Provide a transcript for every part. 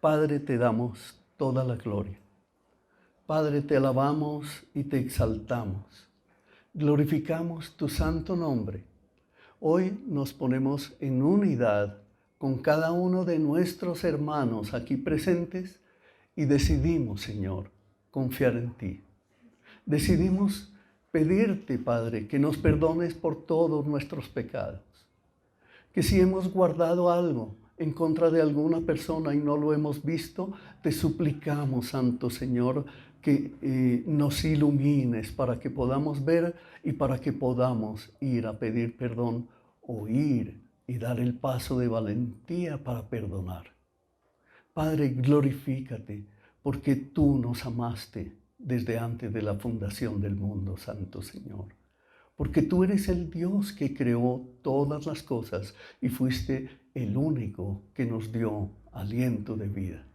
Padre, te damos toda la gloria. Padre, te alabamos y te exaltamos. Glorificamos tu santo nombre. Hoy nos ponemos en unidad con cada uno de nuestros hermanos aquí presentes y decidimos, Señor, confiar en ti. Decidimos pedirte, Padre, que nos perdones por todos nuestros pecados. Que si hemos guardado algo en contra de alguna persona y no lo hemos visto, te suplicamos, Santo Señor, que nos ilumines para que podamos ver y para que podamos ir a pedir perdón o ir y dar el paso de valentía para perdonar. Padre, glorifícate porque tú nos amaste desde antes de la fundación del mundo, Santo Señor. Porque tú eres el Dios que creó todas las cosas y fuiste el único que nos dio aliento de vida.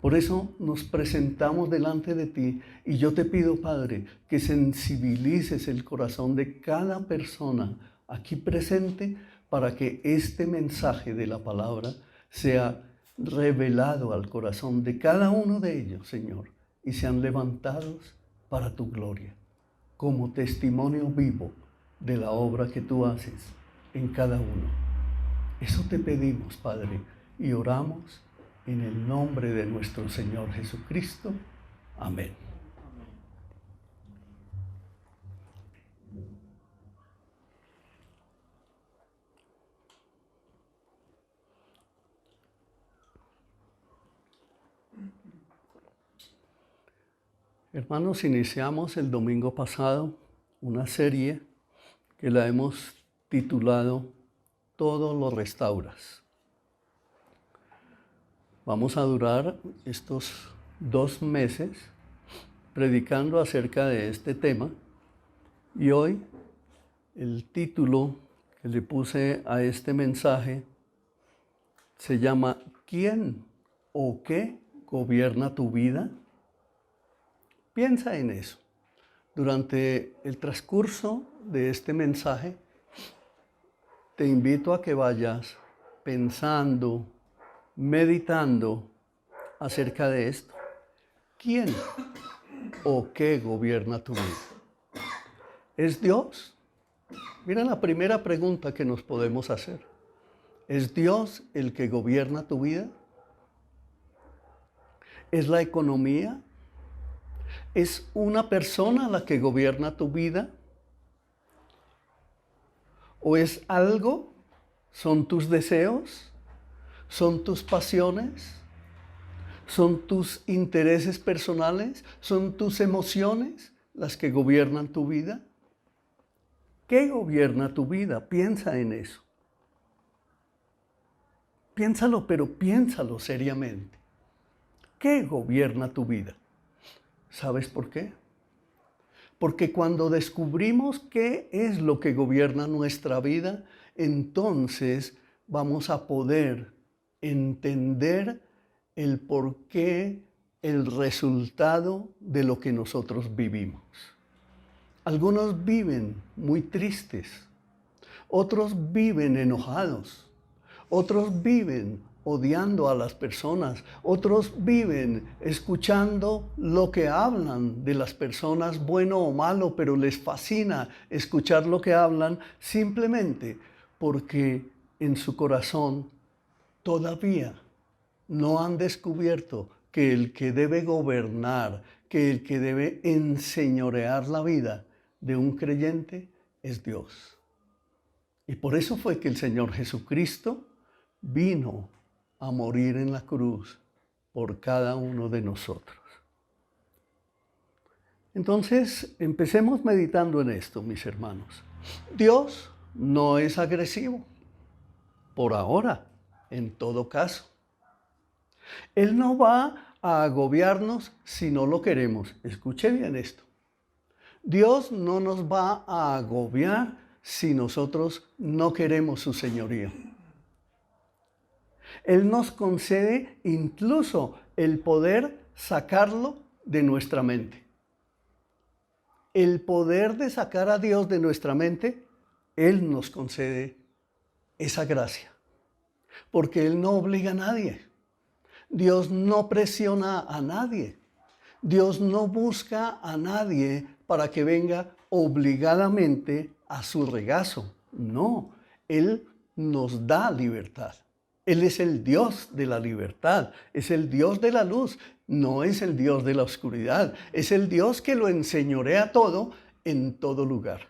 Por eso nos presentamos delante de ti y yo te pido, Padre, que sensibilices el corazón de cada persona aquí presente para que este mensaje de la palabra sea revelado al corazón de cada uno de ellos, Señor, y sean levantados para tu gloria, como testimonio vivo de la obra que tú haces en cada uno. Eso te pedimos, Padre, y oramos en el nombre de nuestro Señor Jesucristo. Amén. Hermanos, iniciamos el domingo pasado una serie que la hemos titulado Todo lo restauras. Vamos a durar estos 2 meses predicando acerca de este tema y hoy el título que le puse a este mensaje se llama ¿Quién o qué gobierna tu vida? Piensa en eso. Durante el transcurso de este mensaje, te invito a que vayas pensando, meditando acerca de esto. ¿Quién o qué gobierna tu vida? ¿Es Dios? Mira la primera pregunta que nos podemos hacer. ¿Es Dios el que gobierna tu vida? ¿Es la economía? ¿Es una persona la que gobierna tu vida? ¿O es algo? ¿Son tus deseos? ¿Son tus pasiones? ¿Son tus intereses personales? ¿Son tus emociones las que gobiernan tu vida? ¿Qué gobierna tu vida? Piensa en eso. Piénsalo, pero piénsalo seriamente. ¿Qué gobierna tu vida? ¿Sabes por qué? Porque cuando descubrimos qué es lo que gobierna nuestra vida, entonces vamos a poder entender el porqué, el resultado de lo que nosotros vivimos. Algunos viven muy tristes, otros viven enojados, otros viven odiando a las personas, otros viven escuchando lo que hablan de las personas, bueno o malo, pero les fascina escuchar lo que hablan simplemente porque en su corazón todavía no han descubierto que el que debe gobernar, que el que debe enseñorear la vida de un creyente es Dios. Y por eso fue que el Señor Jesucristo vino a morir en la cruz por cada uno de nosotros. Entonces, empecemos meditando en esto, mis hermanos. Dios no es agresivo, por ahora, en todo caso. Él no va a agobiarnos si no lo queremos. Escuche bien esto. Dios no nos va a agobiar si nosotros no queremos su señorío. Él nos concede incluso el poder sacarlo de nuestra mente. El poder de sacar a Dios de nuestra mente, Él nos concede esa gracia. Porque Él no obliga a nadie. Dios no presiona a nadie. Dios no busca a nadie para que venga obligadamente a su regazo. No, Él nos da libertad. Él es el Dios de la libertad, es el Dios de la luz, no es el Dios de la oscuridad. Es el Dios que lo enseñorea todo en todo lugar.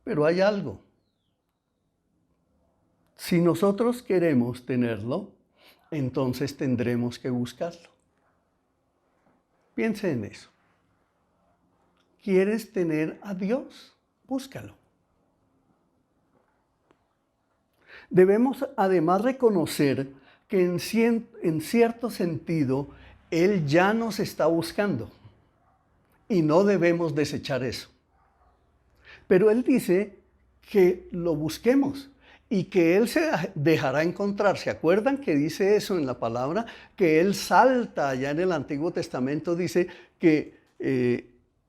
Pero hay algo. Si nosotros queremos tenerlo, entonces tendremos que buscarlo. Piense en eso. ¿Quieres tener a Dios? Búscalo. Debemos además reconocer que en cierto sentido Él ya nos está buscando y no debemos desechar eso. Pero Él dice que lo busquemos y que Él se dejará encontrar. ¿Se acuerdan que dice eso en la palabra? Que Él salta, allá en el Antiguo Testamento dice que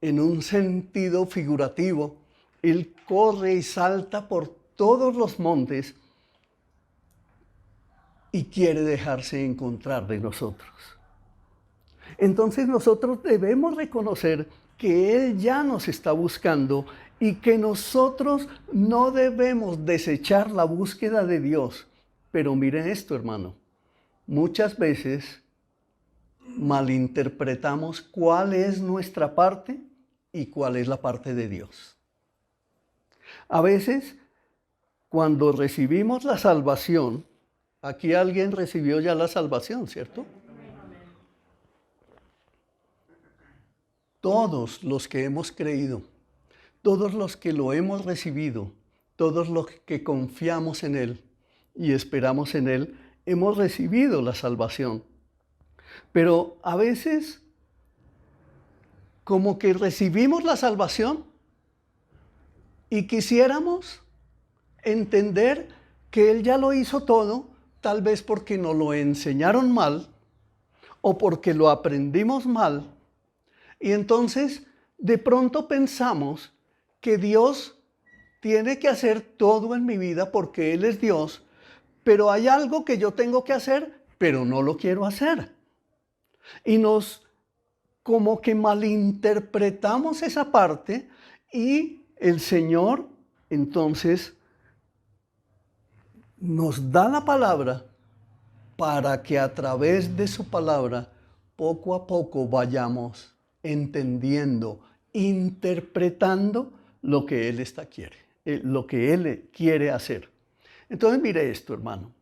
en un sentido figurativo, Él corre y salta por todos los montes y quiere dejarse encontrar de nosotros. Entonces nosotros debemos reconocer que Él ya nos está buscando y que nosotros no debemos desechar la búsqueda de Dios. Pero miren esto, hermano. Muchas veces malinterpretamos cuál es nuestra parte y cuál es la parte de Dios. A veces, cuando recibimos la salvación, aquí alguien recibió ya la salvación, ¿cierto? Todos los que hemos creído, todos los que lo hemos recibido, todos los que confiamos en Él y esperamos en Él, hemos recibido la salvación. Pero a veces, como que recibimos la salvación y quisiéramos entender que Él ya lo hizo todo, tal vez porque nos lo enseñaron mal o porque lo aprendimos mal. Y entonces, de pronto pensamos que Dios tiene que hacer todo en mi vida porque Él es Dios, pero hay algo que yo tengo que hacer, pero no lo quiero hacer. Y nos como que malinterpretamos esa parte y el Señor entonces nos da la palabra para que a través de su palabra poco a poco vayamos entendiendo, interpretando lo que Él lo que Él quiere hacer. Entonces mire esto, hermano.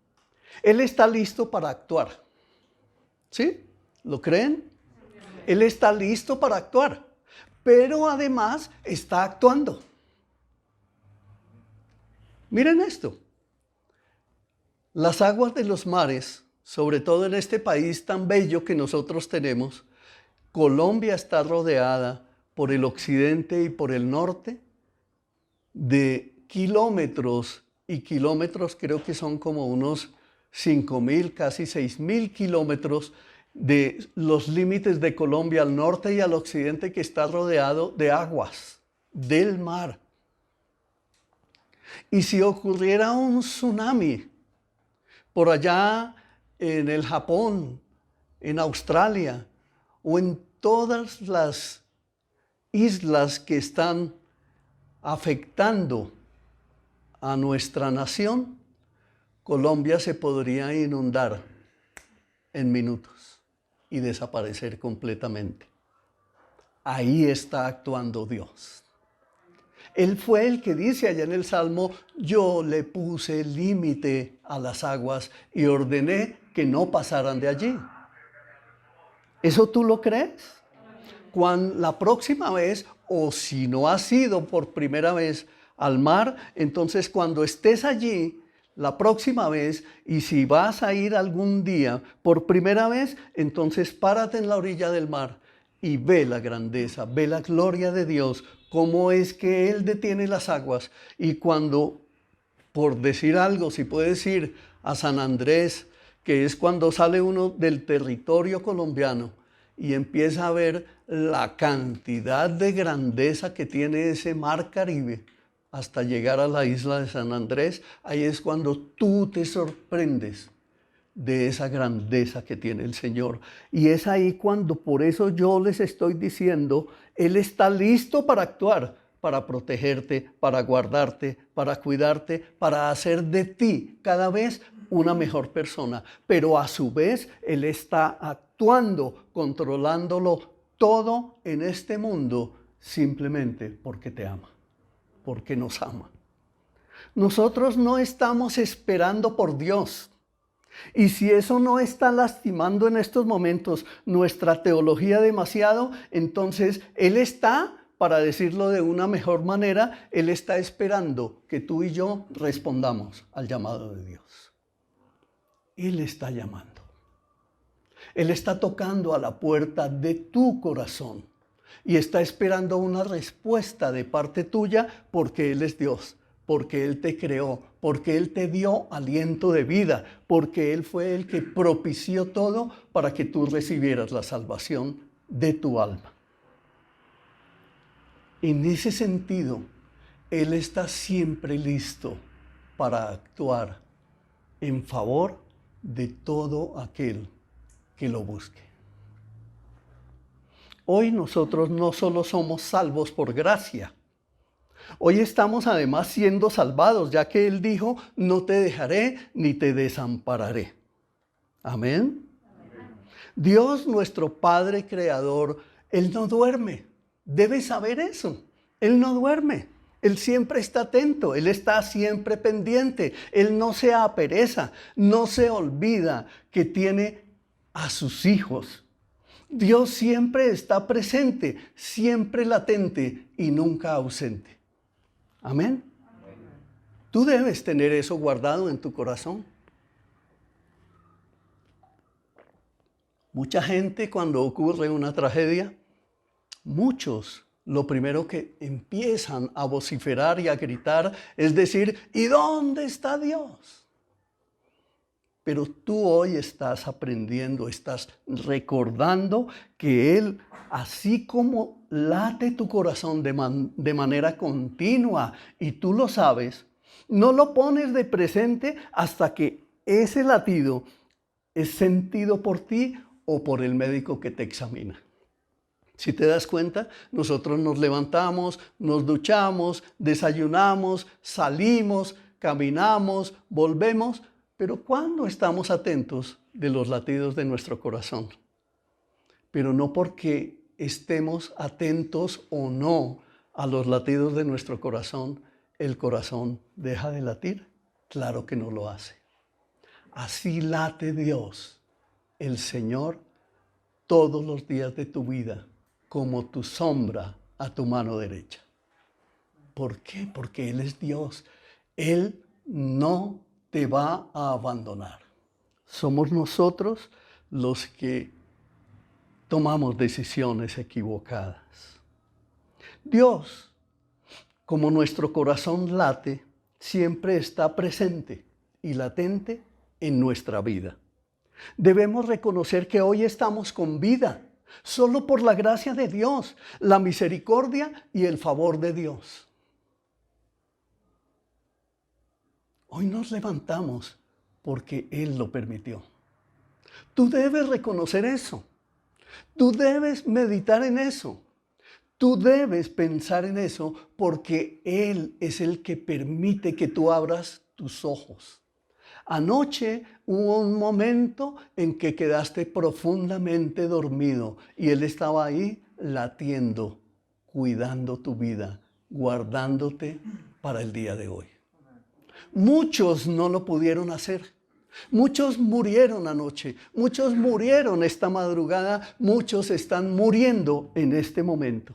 Él está listo para actuar. ¿Sí? ¿Lo creen? Él está listo para actuar, pero además está actuando. Miren esto. Las aguas de los mares, sobre todo en este país tan bello que nosotros tenemos, Colombia está rodeada por el occidente y por el norte de kilómetros y kilómetros, creo que son como unos 5.000, casi 6.000 kilómetros de los límites de Colombia al norte y al occidente, que está rodeado de aguas del mar. Y si ocurriera un tsunami por allá en el Japón, en Australia o en todas las islas que están afectando a nuestra nación, Colombia se podría inundar en minutos y desaparecer completamente. Ahí está actuando Dios. Él fue el que dice allá en el Salmo: yo le puse límite a las aguas y ordené que no pasaran de allí. ¿Eso tú lo crees? Cuando la próxima vez, o si no has ido por primera vez al mar, entonces cuando estés allí, la próxima vez, y si vas a ir algún día por primera vez, entonces párate en la orilla del mar y ve la grandeza, ve la gloria de Dios, cómo es que Él detiene las aguas. Y cuando, por decir algo, si puedes ir a San Andrés, que es cuando sale uno del territorio colombiano y empieza a ver la cantidad de grandeza que tiene ese mar Caribe, hasta llegar a la isla de San Andrés, ahí es cuando tú te sorprendes de esa grandeza que tiene el Señor. Y es ahí cuando, por eso yo les estoy diciendo, Él está listo para actuar, para protegerte, para guardarte, para cuidarte, para hacer de ti cada vez una mejor persona. Pero a su vez, Él está actuando, controlándolo todo en este mundo, simplemente porque te ama, porque nos ama. Nosotros no estamos esperando por Dios. Y si eso no está lastimando en estos momentos nuestra teología demasiado, entonces Él está, para decirlo de una mejor manera, Él está esperando que tú y yo respondamos al llamado de Dios. Él está llamando. Él está tocando a la puerta de tu corazón y está esperando una respuesta de parte tuya porque Él es Dios, porque Él te creó, porque Él te dio aliento de vida, porque Él fue el que propició todo para que tú recibieras la salvación de tu alma. En ese sentido, Él está siempre listo para actuar en favor de todo aquel que lo busque. Hoy nosotros no solo somos salvos por gracia, hoy estamos además siendo salvados, ya que Él dijo, no te dejaré ni te desampararé. Amén. Dios, nuestro Padre Creador, Él no duerme. Debes saber eso. Él no duerme. Él siempre está atento. Él está siempre pendiente. Él no se apereza, no se olvida que tiene a sus hijos. Dios siempre está presente, siempre latente y nunca ausente. Amén. Tú debes tener eso guardado en tu corazón. Mucha gente, cuando ocurre una tragedia, muchos lo primero que empiezan a vociferar y a gritar es decir, ¿y dónde está Dios? Pero tú hoy estás aprendiendo, estás recordando que Él, así como late tu corazón de manera continua y tú lo sabes, no lo pones de presente hasta que ese latido es sentido por ti o por el médico que te examina. Si te das cuenta, nosotros nos levantamos, nos duchamos, desayunamos, salimos, caminamos, volvemos, pero ¿cuándo estamos atentos de los latidos de nuestro corazón? Pero no porque estemos atentos o no a los latidos de nuestro corazón, el corazón deja de latir. Claro que no lo hace. Así late Dios, el Señor, todos los días de tu vida, como tu sombra a tu mano derecha. ¿Por qué? Porque Él es Dios. Él no te va a abandonar. Somos nosotros los que tomamos decisiones equivocadas. Dios, como nuestro corazón late, siempre está presente y latente en nuestra vida. Debemos reconocer que hoy estamos con vida, solo por la gracia de Dios, la misericordia y el favor de Dios. Hoy nos levantamos porque Él lo permitió. Tú debes reconocer eso. Tú debes meditar en eso. Tú debes pensar en eso porque Él es el que permite que tú abras tus ojos. Anoche hubo un momento en que quedaste profundamente dormido y Él estaba ahí latiendo, cuidando tu vida, guardándote para el día de hoy. Muchos no lo pudieron hacer. Muchos murieron anoche, muchos murieron esta madrugada, muchos están muriendo en este momento.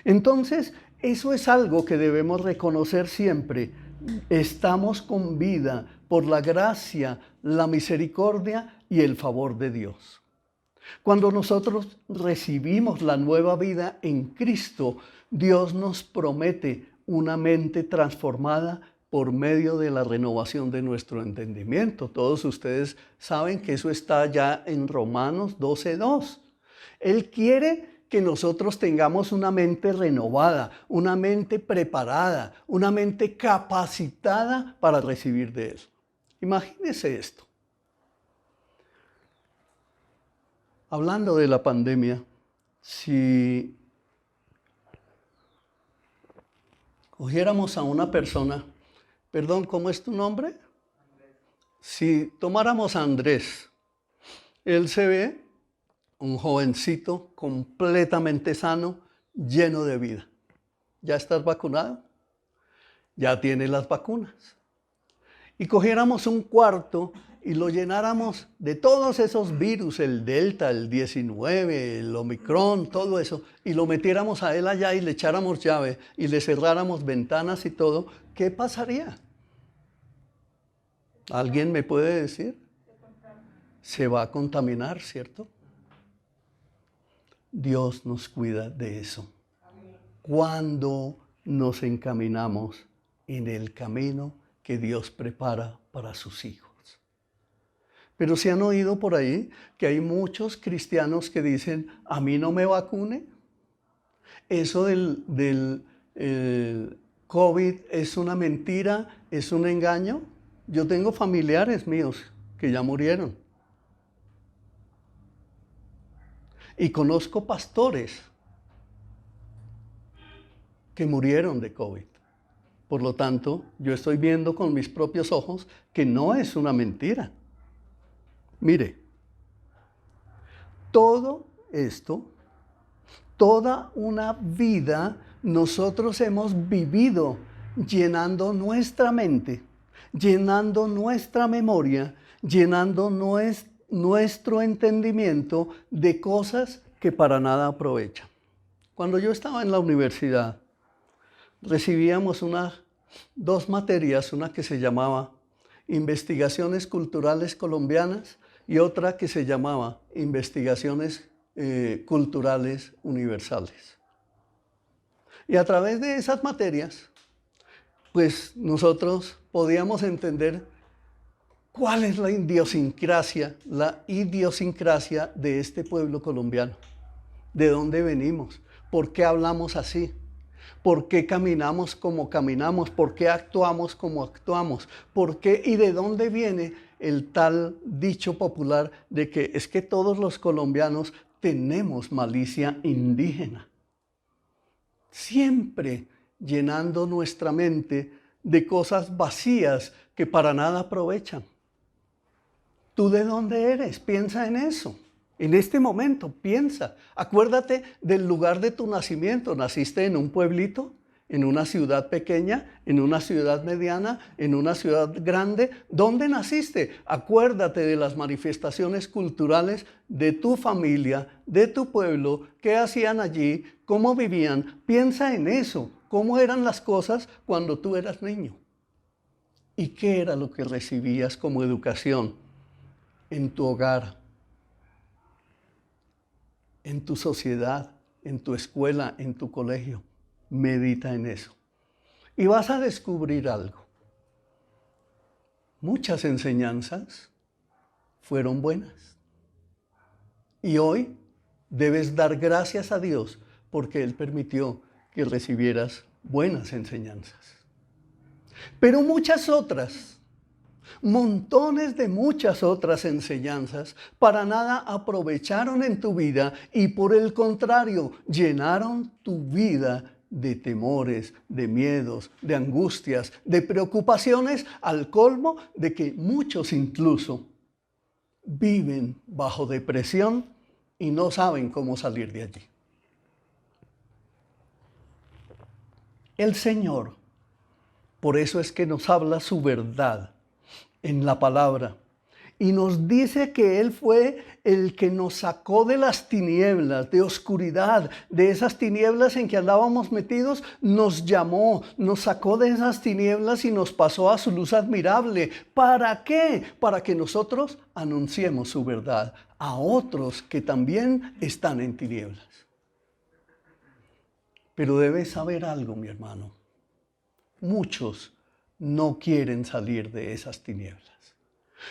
Entonces, eso es algo que debemos reconocer siempre. Estamos con vida por la gracia, la misericordia y el favor de Dios. Cuando nosotros recibimos la nueva vida en Cristo, Dios nos promete una mente transformada por medio de la renovación de nuestro entendimiento. Todos ustedes saben que eso está ya en Romanos 12:2. Él quiere que nosotros tengamos una mente renovada, una mente preparada, una mente capacitada para recibir de Él. Imagínese esto. Hablando de la pandemia, si cogiéramos a una persona, perdón, ¿cómo es tu nombre? Andrés. Si tomáramos a Andrés, él se ve un jovencito completamente sano, lleno de vida. ¿Ya estás vacunado? Ya tienes las vacunas. Y cogiéramos un cuarto y lo llenáramos de todos esos virus, el Delta, el 19, el Omicron, todo eso, y lo metiéramos a él allá y le echáramos llave y le cerráramos ventanas y todo, ¿qué pasaría? ¿Alguien me puede decir? Se va a contaminar, ¿cierto? Dios nos cuida de eso. Cuando nos encaminamos en el camino que Dios prepara para sus hijos. Pero se han oído por ahí que hay muchos cristianos que dicen, a mí no me vacune. Eso del COVID es una mentira, es un engaño. Yo tengo familiares míos que ya murieron. Y conozco pastores que murieron de COVID. Por lo tanto, yo estoy viendo con mis propios ojos que no es una mentira. Mire, todo esto, toda una vida nosotros hemos vivido llenando nuestra mente, llenando nuestra memoria, llenando nuestro entendimiento de cosas que para nada aprovechan. Cuando yo estaba en la universidad, recibíamos dos materias, una que se llamaba Investigaciones Culturales Colombianas y otra que se llamaba Investigaciones Culturales Universales. Y a través de esas materias, pues nosotros podíamos entender cuál es la idiosincrasia de este pueblo colombiano. ¿De dónde venimos? ¿Por qué hablamos así? ¿Por qué caminamos como caminamos? ¿Por qué actuamos como actuamos? ¿Por qué y de dónde viene el tal dicho popular de que es que todos los colombianos tenemos malicia indígena? Siempre llenando nuestra mente de cosas vacías que para nada aprovechan. ¿Tú de dónde eres? Piensa en eso. En este momento, piensa. Acuérdate del lugar de tu nacimiento. ¿Naciste en un pueblito? ¿En una ciudad pequeña? ¿En una ciudad mediana? ¿En una ciudad grande? ¿Dónde naciste? Acuérdate de las manifestaciones culturales de tu familia, de tu pueblo, qué hacían allí, cómo vivían. Piensa en eso. ¿Cómo eran las cosas cuando tú eras niño? ¿Y qué era lo que recibías como educación en tu hogar, en tu sociedad, en tu escuela, en tu colegio? Medita en eso. Y vas a descubrir algo. Muchas enseñanzas fueron buenas. Y hoy debes dar gracias a Dios porque Él permitió que recibieras buenas enseñanzas. Pero muchas otras, montones de muchas otras enseñanzas para nada aprovecharon en tu vida y por el contrario llenaron tu vida de temores, de miedos, de angustias, de preocupaciones, al colmo de que muchos incluso viven bajo depresión y no saben cómo salir de allí. El Señor, por eso es que nos habla su verdad en la palabra y nos dice que Él fue el que nos sacó de las tinieblas, de oscuridad, de esas tinieblas en que andábamos metidos, nos llamó, nos sacó de esas tinieblas y nos pasó a su luz admirable. ¿Para qué? Para que nosotros anunciemos su verdad a otros que también están en tinieblas. Pero debes saber algo, mi hermano. Muchos no quieren salir de esas tinieblas.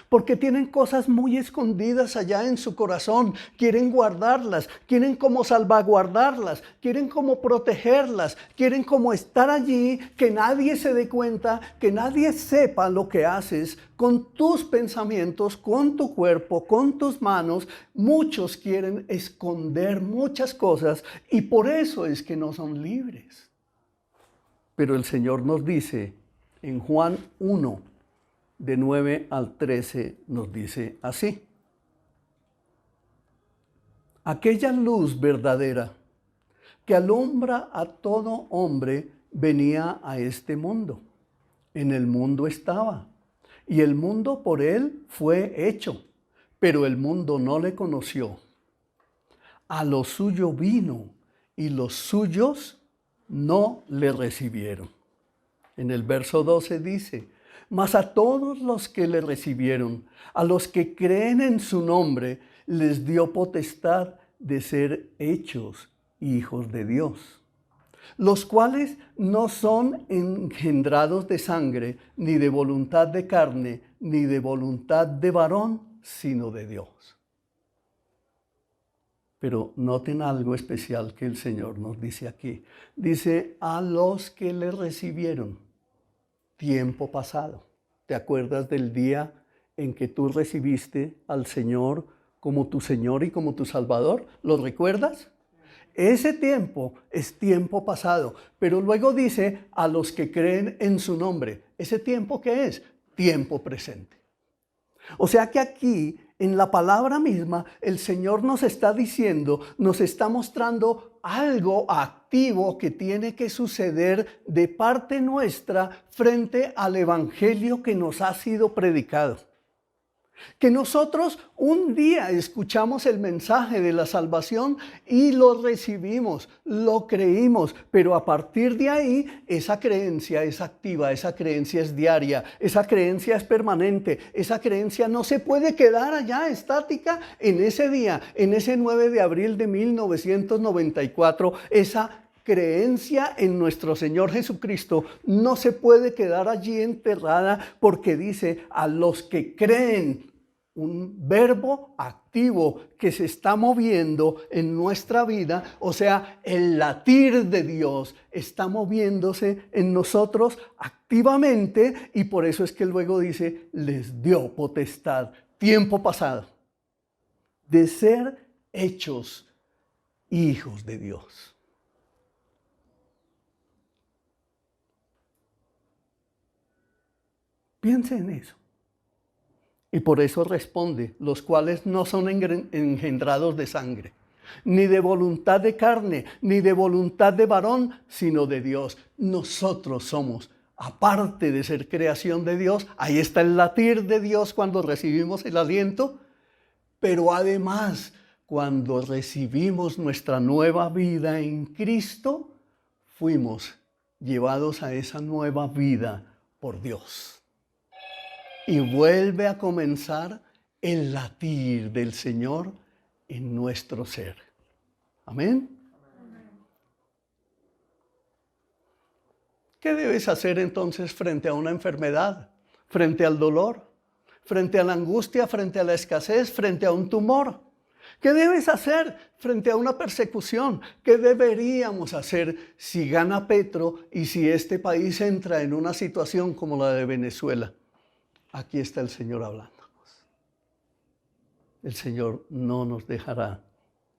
Porque tienen cosas muy escondidas allá en su corazón, quieren guardarlas, quieren como salvaguardarlas, quieren como protegerlas, quieren como estar allí, que nadie se dé cuenta, que nadie sepa lo que haces con tus pensamientos, con tu cuerpo, con tus manos. Muchos quieren esconder muchas cosas y por eso es que no son libres. Pero el Señor nos dice en Juan 1, de 9 al 13 nos dice así: aquella luz verdadera que alumbra a todo hombre venía a este mundo. En el mundo estaba, y el mundo por él fue hecho, pero el mundo no le conoció. A lo suyo vino, y los suyos no le recibieron. En el verso 12 dice: mas a todos los que le recibieron, a los que creen en su nombre, les dio potestad de ser hechos hijos de Dios, los cuales no son engendrados de sangre, ni de voluntad de carne, ni de voluntad de varón, sino de Dios. Pero noten algo especial que el Señor nos dice aquí. Dice: a los que le recibieron. Tiempo pasado. ¿Te acuerdas del día en que tú recibiste al Señor como tu Señor y como tu Salvador? ¿Lo recuerdas? Ese tiempo es tiempo pasado, pero luego dice: a los que creen en su nombre. ¿Ese tiempo qué es? Tiempo presente. O sea que aquí, en la palabra misma, el Señor nos está diciendo, nos está mostrando algo activo que tiene que suceder de parte nuestra frente al evangelio que nos ha sido predicado. Que nosotros un día escuchamos el mensaje de la salvación y lo recibimos, lo creímos, pero a partir de ahí esa creencia es activa, esa creencia es diaria, esa creencia es permanente, esa creencia no se puede quedar allá estática en ese día, en ese 9 de abril de 1994, esa creencia en nuestro Señor Jesucristo no se puede quedar allí enterrada, porque dice: a los que creen. Un verbo activo que se está moviendo en nuestra vida, o sea, el latir de Dios está moviéndose en nosotros activamente, y por eso es que luego dice: les dio potestad, tiempo pasado, de ser hechos hijos de Dios. Piense en eso. Y por eso responde: los cuales no son engendrados de sangre, ni de voluntad de carne, ni de voluntad de varón, sino de Dios. Nosotros somos, aparte de ser creación de Dios, ahí está el latir de Dios cuando recibimos el aliento, pero además, cuando recibimos nuestra nueva vida en Cristo, fuimos llevados a esa nueva vida por Dios. Y vuelve a comenzar el latir del Señor en nuestro ser. Amén. ¿Qué debes hacer entonces frente a una enfermedad, frente al dolor, frente a la angustia, frente a la escasez, frente a un tumor? ¿Qué debes hacer frente a una persecución? ¿Qué deberíamos hacer si gana Petro y si este país entra en una situación como la de Venezuela? Aquí está el Señor hablándonos. El Señor no nos dejará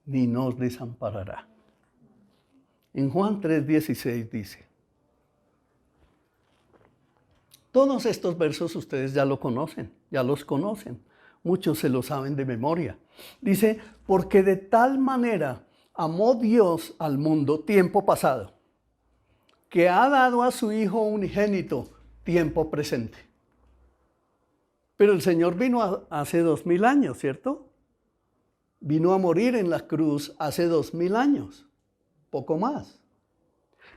ni nos desamparará. En Juan 3:16 dice: todos estos versos ustedes ya lo conocen, ya los conocen. Muchos se los saben de memoria. Dice: porque de tal manera amó Dios al mundo, tiempo pasado, que ha dado a su Hijo unigénito, tiempo presente. Pero el Señor vino hace 2000 años, ¿cierto? Vino a morir en la cruz hace 2000 años, poco más.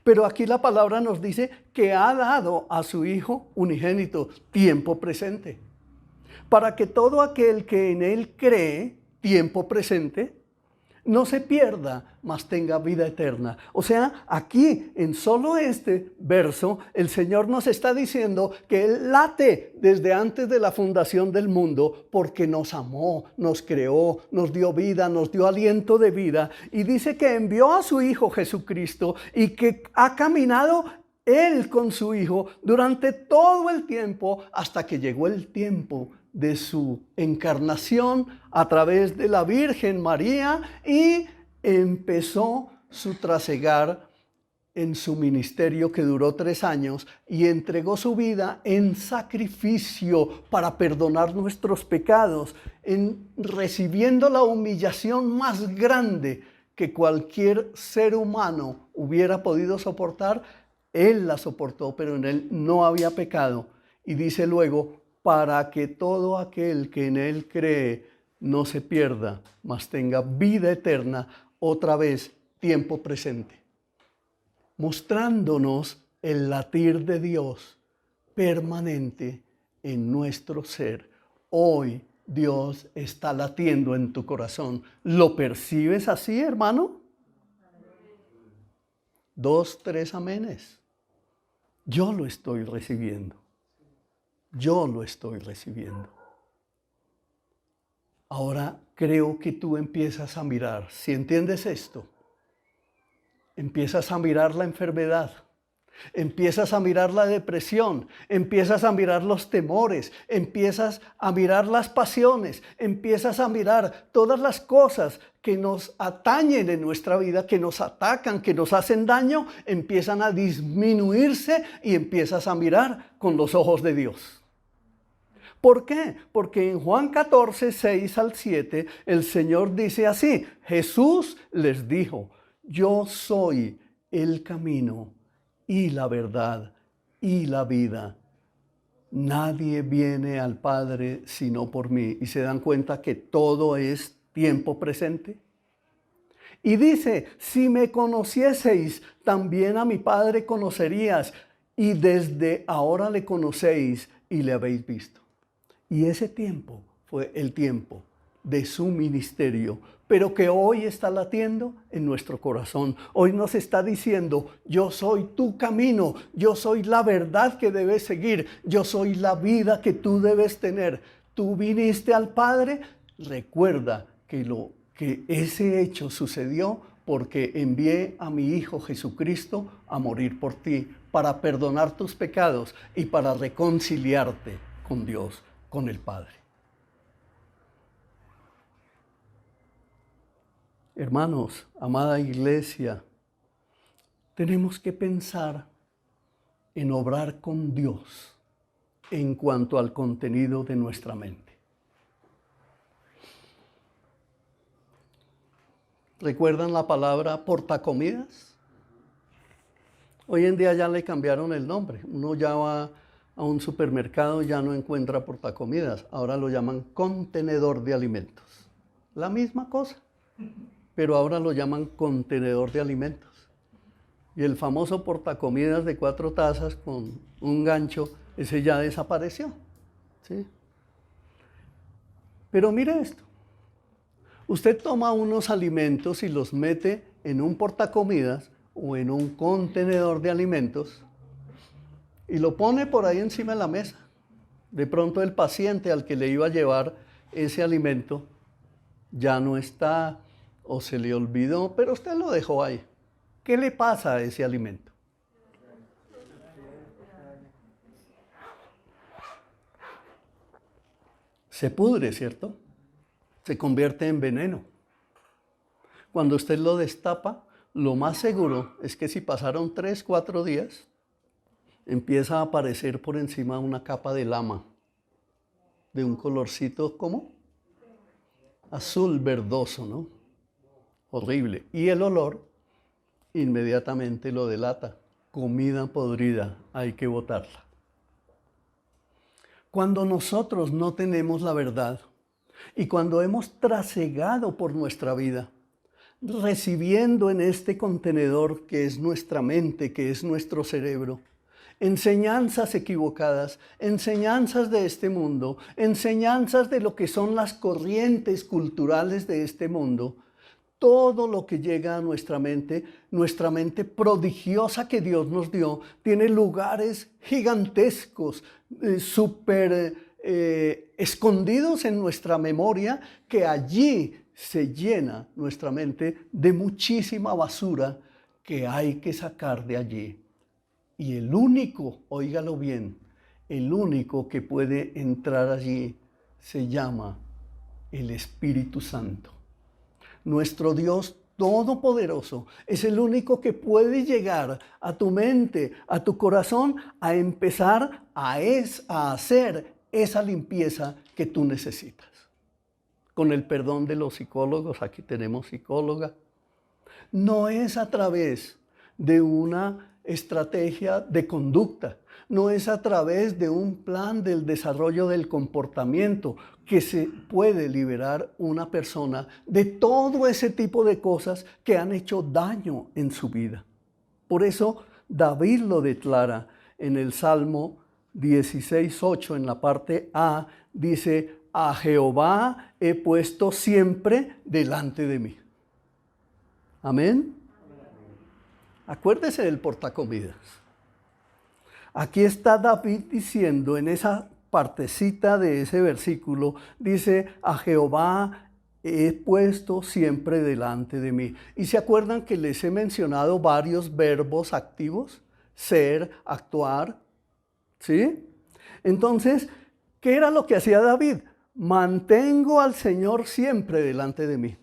Pero aquí la palabra nos dice que ha dado a su Hijo unigénito, tiempo presente, para que todo aquel que en Él cree, tiempo presente, no se pierda, mas tenga vida eterna. O sea, aquí en solo este verso, el Señor nos está diciendo que Él late desde antes de la fundación del mundo porque nos amó, nos creó, nos dio vida, nos dio aliento de vida. Y dice que envió a su Hijo Jesucristo y que ha caminado Él con su Hijo durante todo el tiempo hasta que llegó el tiempo de su encarnación a través de la Virgen María y empezó su trasegar en su ministerio que duró 3 años y entregó su vida en sacrificio para perdonar nuestros pecados, recibiendo la humillación más grande que cualquier ser humano hubiera podido soportar. Él la soportó, pero en Él no había pecado. Y dice luego, para que todo aquel que en Él cree no se pierda, mas tenga vida eterna, otra vez, tiempo presente. Mostrándonos el latir de Dios permanente en nuestro ser. Hoy Dios está latiendo en tu corazón. ¿Lo percibes así, hermano? 2, 3 amenes. Yo lo estoy recibiendo. Yo lo estoy recibiendo. Ahora creo que tú empiezas a mirar. Si entiendes esto, empiezas a mirar la enfermedad, empiezas a mirar la depresión, empiezas a mirar los temores, empiezas a mirar las pasiones, empiezas a mirar todas las cosas que nos atañen en nuestra vida, que nos atacan, que nos hacen daño, empiezan a disminuirse y empiezas a mirar con los ojos de Dios. ¿Por qué? Porque en Juan 14, 6 al 7, el Señor dice así: Jesús les dijo, yo soy el camino y la verdad y la vida. Nadie viene al Padre sino por mí. Y se dan cuenta que todo es tiempo presente. Y dice, si me conocieseis, también a mi Padre conocerías. Y desde ahora le conocéis y le habéis visto. Y ese tiempo fue el tiempo de su ministerio, pero que hoy está latiendo en nuestro corazón. Hoy nos está diciendo, yo soy tu camino, yo soy la verdad que debes seguir, yo soy la vida que tú debes tener. Tú viniste al Padre, recuerda que ese hecho sucedió porque envié a mi Hijo Jesucristo a morir por ti, para perdonar tus pecados y para reconciliarte con Dios, con el Padre. Hermanos, amada iglesia, tenemos que pensar en obrar con Dios en cuanto al contenido de nuestra mente. ¿Recuerdan la palabra portacomidas? Hoy en día ya le cambiaron el nombre. Uno ya va a un supermercado y ya no encuentra portacomidas. Ahora lo llaman contenedor de alimentos. La misma cosa, pero ahora lo llaman contenedor de alimentos. Y el famoso portacomidas de 4 tazas con un gancho, ese ya desapareció. ¿Sí? Pero mire esto. Usted toma unos alimentos y los mete en un portacomidas o en un contenedor de alimentos y lo pone por ahí encima de la mesa. De pronto el paciente al que le iba a llevar ese alimento ya no está o se le olvidó, pero usted lo dejó ahí. ¿Qué le pasa a ese alimento? Se pudre, ¿cierto? Se convierte en veneno. Cuando usted lo destapa, lo más seguro es que si pasaron 3, 4 días, empieza a aparecer por encima una capa de lama, de un colorcito, ¿cómo? Azul verdoso, ¿no? Horrible. Y el olor inmediatamente lo delata. Comida podrida, hay que botarla. Cuando nosotros no tenemos la verdad y cuando hemos trasegado por nuestra vida, recibiendo en este contenedor que es nuestra mente, que es nuestro cerebro, enseñanzas equivocadas, enseñanzas de este mundo, enseñanzas de lo que son las corrientes culturales de este mundo, todo lo que llega a nuestra mente prodigiosa que Dios nos dio, tiene lugares gigantescos, súper escondidos en nuestra memoria, que allí se llena nuestra mente de muchísima basura que hay que sacar de allí. Y el único, óigalo bien, el único que puede entrar allí se llama el Espíritu Santo. Nuestro Dios Todopoderoso es el único que puede llegar a tu mente, a tu corazón, a empezar a hacer esa limpieza que tú necesitas. Con el perdón de los psicólogos, aquí tenemos psicóloga, no es a través de una estrategia de conducta, no es a través de un plan del desarrollo del comportamiento que se puede liberar una persona de todo ese tipo de cosas que han hecho daño en su vida. Por eso David lo declara en el Salmo 16:8, en la parte A, dice: a Jehová he puesto siempre delante de mí. Amén. Acuérdese del portacomidas. Aquí está David diciendo en esa partecita de ese versículo, dice: a Jehová he puesto siempre delante de mí. ¿Y se acuerdan que les he mencionado varios verbos activos? Ser, actuar, ¿sí? Entonces, ¿qué era lo que hacía David? Mantengo al Señor siempre delante de mí.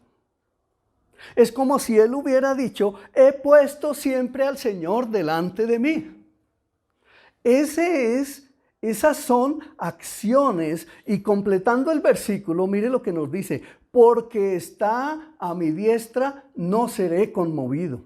Es como si él hubiera dicho: he puesto siempre al Señor delante de mí. Esas son acciones. Y completando el versículo, mire lo que nos dice: porque está a mi diestra, no seré conmovido.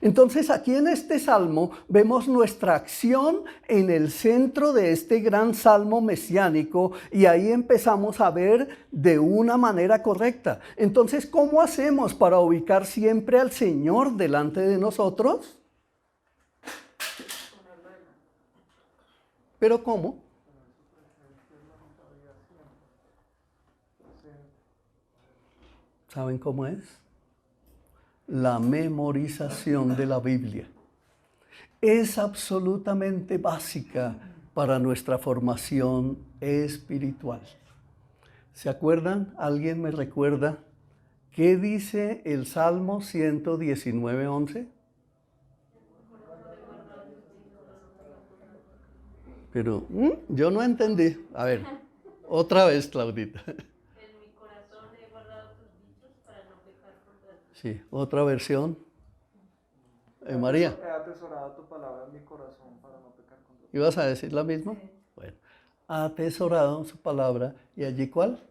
Entonces aquí en este salmo vemos nuestra acción en el centro de este gran salmo mesiánico, y ahí empezamos a ver de una manera correcta. Entonces, ¿cómo hacemos para ubicar siempre al Señor delante de nosotros? ¿Pero cómo? ¿Saben cómo es? La memorización de la Biblia. Es absolutamente básica para nuestra formación espiritual. ¿Se acuerdan? ¿Alguien me recuerda qué dice el Salmo 119:11? Pero yo no entendí. A ver, otra vez, Claudita. En mi corazón he guardado tus dichos para no pecar contra ti. Sí, otra versión. María. He atesorado tu palabra en mi corazón para no pecar contra ti. ¿Ibas a decir la misma? Sí. Bueno, ha atesorado su palabra. ¿Y allí cuál?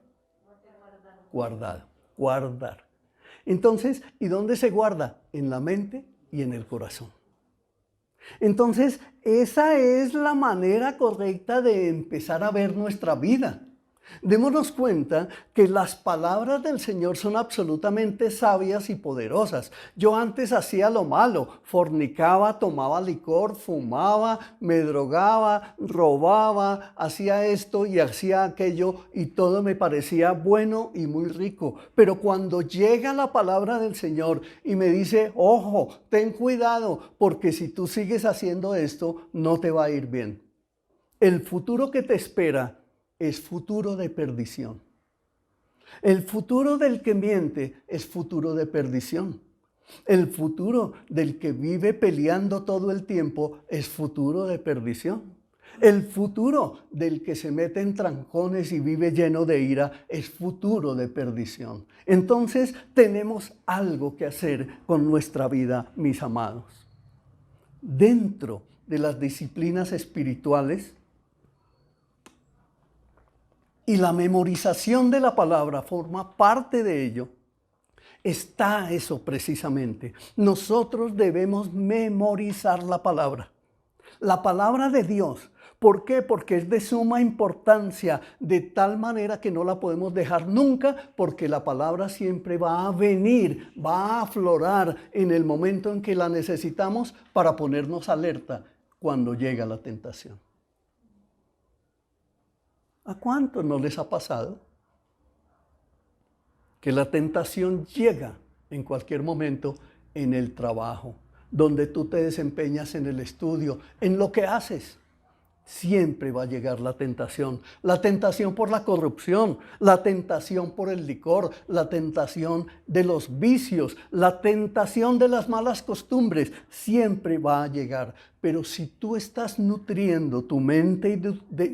Guardado. Guardar. Entonces, ¿y dónde se guarda? En la mente y en el corazón. Entonces, esa es la manera correcta de empezar a ver nuestra vida. Démonos cuenta que las palabras del Señor son absolutamente sabias y poderosas. Yo antes hacía lo malo: fornicaba, tomaba licor, fumaba, me drogaba, robaba, hacía esto y hacía aquello, y todo me parecía bueno y muy rico. Pero cuando llega la palabra del Señor y me dice: ojo, ten cuidado, porque si tú sigues haciendo esto, no te va a ir bien. El futuro que te espera es futuro de perdición. El futuro del que miente es futuro de perdición. El futuro del que vive peleando todo el tiempo es futuro de perdición. El futuro del que se mete en trancones y vive lleno de ira es futuro de perdición. Entonces tenemos algo que hacer con nuestra vida, mis amados. Dentro de las disciplinas espirituales, y la memorización de la palabra forma parte de ello, está eso precisamente. Nosotros debemos memorizar la palabra de Dios. ¿Por qué? Porque es de suma importancia, de tal manera que no la podemos dejar nunca, porque la palabra siempre va a venir, va a aflorar en el momento en que la necesitamos para ponernos alerta cuando llega la tentación. ¿A cuántos no les ha pasado que la tentación llega en cualquier momento en el trabajo, donde tú te desempeñas en el estudio, en lo que haces. Siempre va a llegar la tentación por la corrupción, la tentación por el licor, la tentación de los vicios, la tentación de las malas costumbres, siempre va a llegar. Pero si tú estás nutriendo tu mente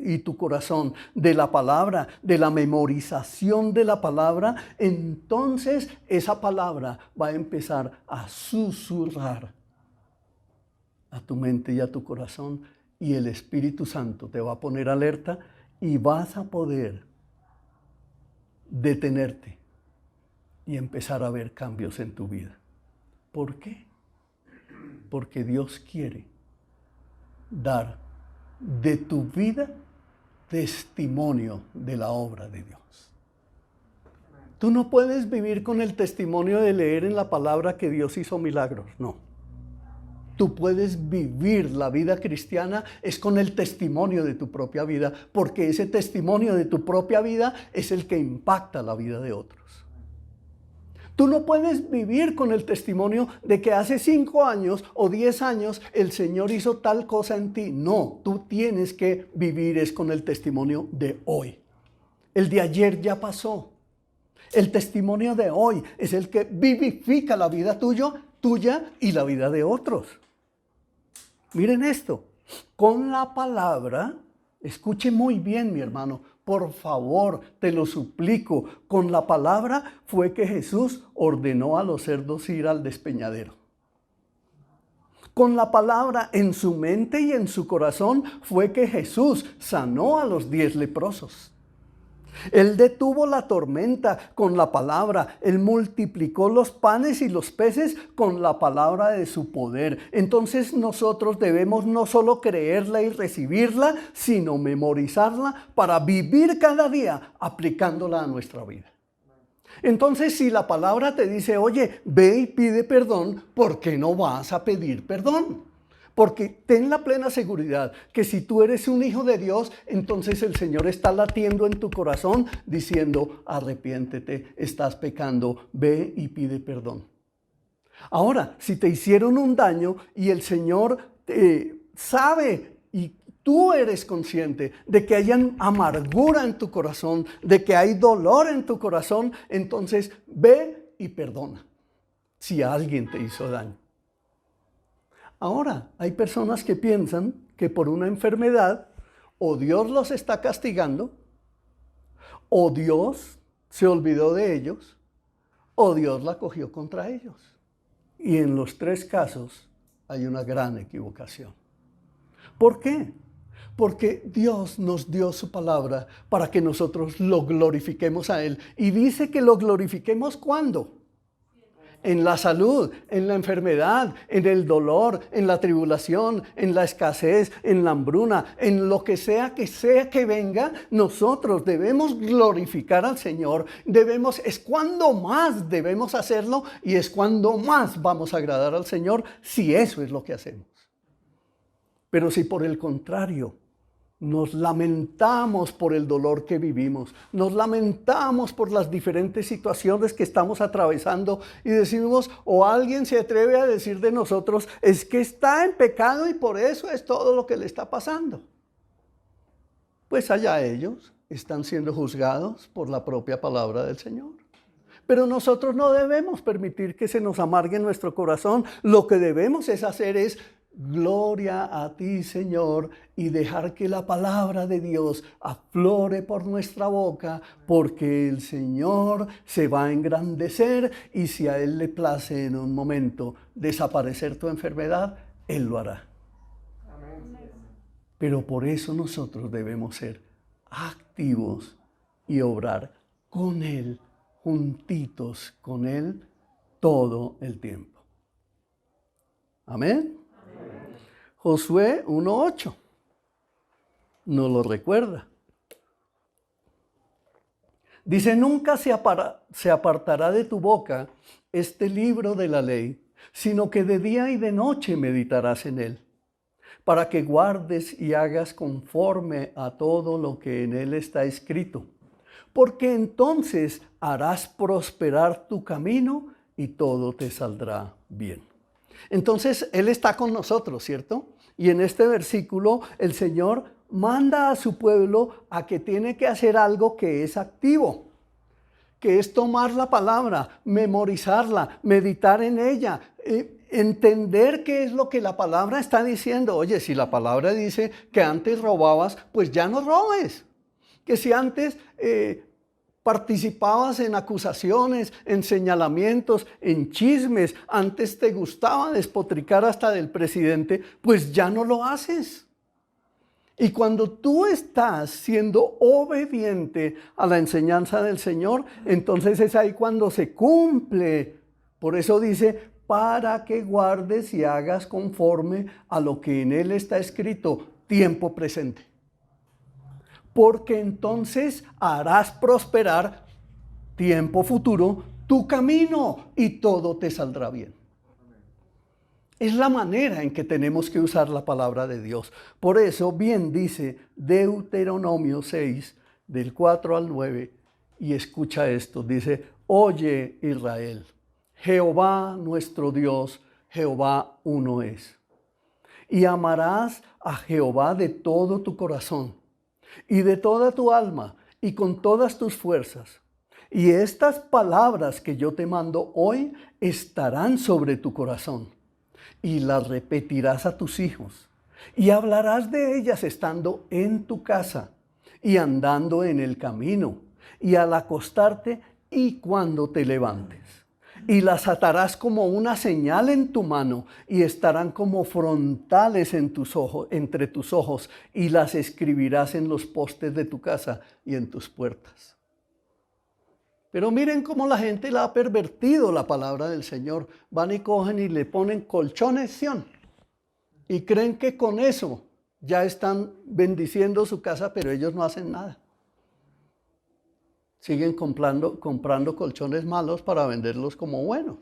y tu corazón de la palabra, de la memorización de la palabra, entonces esa palabra va a empezar a susurrar a tu mente y a tu corazón, y el Espíritu Santo te va a poner alerta y vas a poder detenerte y empezar a ver cambios en tu vida. ¿Por qué? Porque Dios quiere dar de tu vida testimonio de la obra de Dios. Tú no puedes vivir con el testimonio de leer en la palabra que Dios hizo milagros, no. Tú puedes vivir la vida cristiana es con el testimonio de tu propia vida, porque ese testimonio de tu propia vida es el que impacta la vida de otros. Tú no puedes vivir con el testimonio de que hace 5 años o 10 años el Señor hizo tal cosa en ti. No, tú tienes que vivir es con el testimonio de hoy. El de ayer ya pasó. El testimonio de hoy es el que vivifica la vida tuya y la vida de otros. Miren esto, con la palabra, escuche muy bien mi hermano, por favor, te lo suplico, con la palabra fue que Jesús ordenó a los cerdos ir al despeñadero. Con la palabra en su mente y en su corazón fue que Jesús sanó a los 10 leprosos. Él detuvo la tormenta con la palabra. Él multiplicó los panes y los peces con la palabra de su poder. Entonces nosotros debemos no solo creerla y recibirla, sino memorizarla para vivir cada día aplicándola a nuestra vida. Entonces, si la palabra te dice, oye, ve y pide perdón, ¿por qué no vas a pedir perdón? Porque ten la plena seguridad que si tú eres un hijo de Dios, entonces el Señor está latiendo en tu corazón diciendo, arrepiéntete, estás pecando, ve y pide perdón. Ahora, si te hicieron un daño y el Señor sabe y tú eres consciente de que hay amargura en tu corazón, de que hay dolor en tu corazón, entonces ve y perdona si alguien te hizo daño. Ahora, hay personas que piensan que por una enfermedad o Dios los está castigando, o Dios se olvidó de ellos, o Dios la cogió contra ellos. Y en los 3 casos hay una gran equivocación. ¿Por qué? Porque Dios nos dio su palabra para que nosotros lo glorifiquemos a Él. Y dice que lo glorifiquemos ¿cuándo? En la salud, en la enfermedad, en el dolor, en la tribulación, en la escasez, en la hambruna, en lo que sea que venga, nosotros debemos glorificar al Señor. Es cuando más debemos hacerlo y es cuando más vamos a agradar al Señor si eso es lo que hacemos. Pero si por el contrario, nos lamentamos por el dolor que vivimos, nos lamentamos por las diferentes situaciones que estamos atravesando y decimos, o alguien se atreve a decir de nosotros, es que está en pecado y por eso es todo lo que le está pasando. Pues allá ellos están siendo juzgados por la propia palabra del Señor. Pero nosotros no debemos permitir que se nos amargue nuestro corazón. Lo que debemos es hacer es gloria a ti, Señor, y dejar que la palabra de Dios aflore por nuestra boca, porque el Señor se va a engrandecer y si a Él le place en un momento desaparecer tu enfermedad, Él lo hará. Amén. Pero por eso nosotros debemos ser activos y obrar con Él, juntitos con Él, todo el tiempo. Amén. Josué 1:8, no lo recuerda. Dice, nunca se apartará de tu boca este libro de la ley, sino que de día y de noche meditarás en él, para que guardes y hagas conforme a todo lo que en él está escrito. porque entonces harás prosperar tu camino y todo te saldrá bien. Entonces, Él está con nosotros, ¿cierto? Y en este versículo, el Señor manda a su pueblo a que tiene que hacer algo que es activo, que es tomar la palabra, memorizarla, meditar en ella, entender qué es lo que la palabra está diciendo. Oye, si la palabra dice que antes robabas, pues ya no robes. Que si antes participabas en acusaciones, en señalamientos, en chismes, antes te gustaba despotricar hasta del presidente, pues ya no lo haces. Y cuando tú estás siendo obediente a la enseñanza del Señor, entonces es ahí cuando se cumple. Por eso dice, para que guardes y hagas conforme a lo que en él está escrito, tiempo presente. Porque entonces harás prosperar, tiempo futuro, tu camino y todo te saldrá bien. Es la manera en que tenemos que usar la palabra de Dios. Por eso bien dice Deuteronomio 6, del 4 al 9, y escucha esto, dice, oye Israel, Jehová nuestro Dios, Jehová uno es. Y amarás a Jehová de todo tu corazón y de toda tu alma y con todas tus fuerzas. Y estas palabras que yo te mando hoy estarán sobre tu corazón y las repetirás a tus hijos y hablarás de ellas estando en tu casa y andando en el camino y al acostarte y cuando te levantes. Y las atarás como una señal en tu mano y estarán como frontales en tus ojos, entre tus ojos, y las escribirás en los postes de tu casa y en tus puertas. Pero miren cómo la gente la ha pervertido la palabra del Señor. Van y cogen y le ponen colchones Sión y creen que con eso ya están bendiciendo su casa, pero ellos no hacen nada. Siguen comprando colchones malos para venderlos como buenos.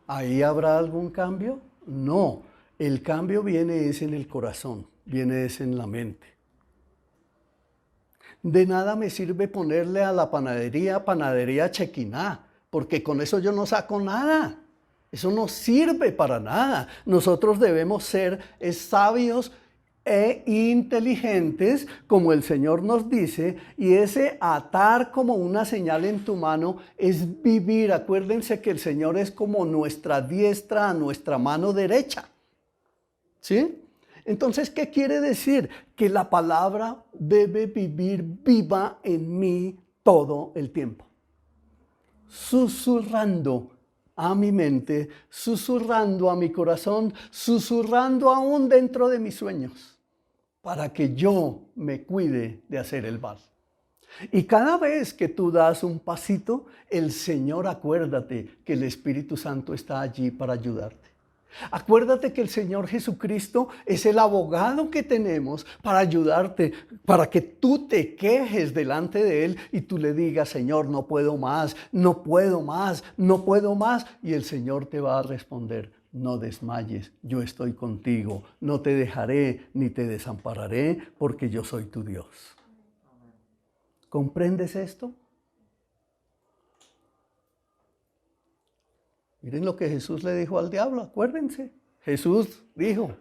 ¿Ahí habrá algún cambio? No, el cambio viene es en el corazón, viene es en la mente. De nada me sirve ponerle a la panadería Chequiná, porque con eso yo no saco nada. Eso no sirve para nada. Nosotros debemos ser sabios e inteligentes, como el Señor nos dice, y ese atar como una señal en tu mano es vivir. Acuérdense que el Señor es como nuestra diestra a nuestra mano derecha. ¿Sí? Entonces, ¿qué quiere decir? Que la palabra debe vivir viva en mí todo el tiempo. Susurrando a mi mente, susurrando a mi corazón, susurrando aún dentro de mis sueños, para que yo me cuide de hacer el mal. Y cada vez que tú das un pasito, el Señor, acuérdate que el Espíritu Santo está allí para ayudarte. Acuérdate que el Señor Jesucristo es el abogado que tenemos para ayudarte, para que tú te quejes delante de Él y tú le digas, Señor, no puedo más, no puedo más, no puedo más. Y el Señor te va a responder, no desmayes, yo estoy contigo, no te dejaré ni te desampararé porque yo soy tu Dios. ¿Comprendes esto? Miren lo que Jesús le dijo al diablo, acuérdense. Jesús dijo,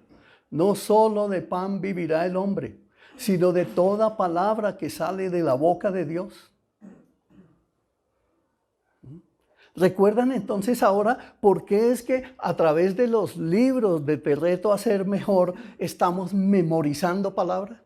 no solo de pan vivirá el hombre, sino de toda palabra que sale de la boca de Dios. ¿Recuerdan entonces ahora por qué es que a través de los libros de Te Reto a Ser Mejor estamos memorizando palabras?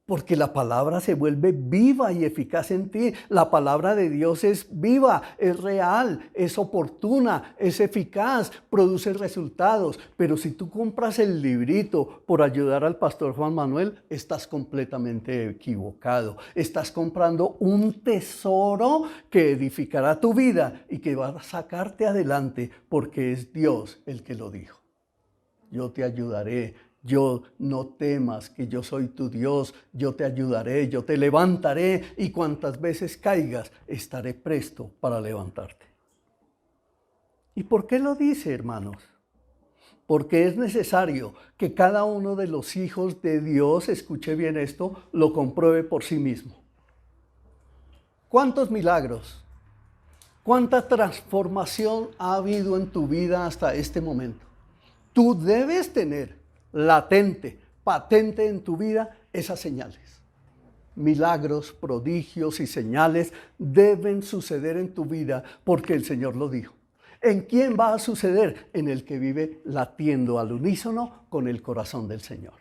Porque la palabra se vuelve viva y eficaz en ti. La palabra de Dios es viva, es real, es oportuna, es eficaz, produce resultados. Pero si tú compras el librito por ayudar al pastor Juan Manuel, estás completamente equivocado. Estás comprando un tesoro que edificará tu vida y que va a sacarte adelante porque es Dios el que lo dijo. Yo te ayudaré. Yo no temas que yo soy tu Dios, yo te ayudaré, yo te levantaré y cuantas veces caigas, estaré presto para levantarte. ¿Y por qué lo dice, hermanos? Porque es necesario que cada uno de los hijos de Dios, escuche bien esto, lo compruebe por sí mismo. ¿Cuántos milagros? ¿Cuánta transformación ha habido en tu vida hasta este momento? Tú debes tener latente, patente en tu vida esas señales. Milagros, prodigios y señales deben suceder en tu vida porque el Señor lo dijo. ¿En quién va a suceder? En el que vive latiendo al unísono con el corazón del Señor.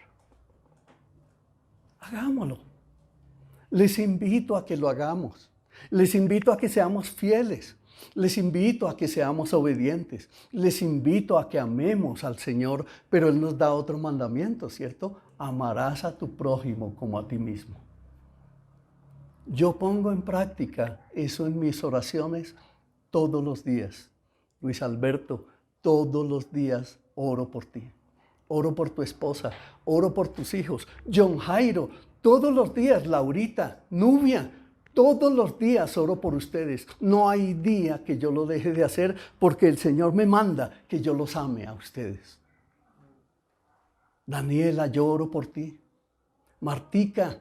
Hagámoslo. Les invito a que lo hagamos. Les invito a que seamos fieles. Les invito a que seamos obedientes. Les invito a que amemos al Señor, pero Él nos da otro mandamiento, ¿cierto? Amarás a tu prójimo como a ti mismo. Yo pongo en práctica eso en mis oraciones todos los días. Luis Alberto, todos los días oro por ti. Oro por tu esposa, oro por tus hijos. John Jairo, todos los días. Laurita, Nubia, todos los días oro por ustedes. No hay día que yo lo deje de hacer porque el Señor me manda que yo los ame a ustedes. Daniela, yo oro por ti. Martica,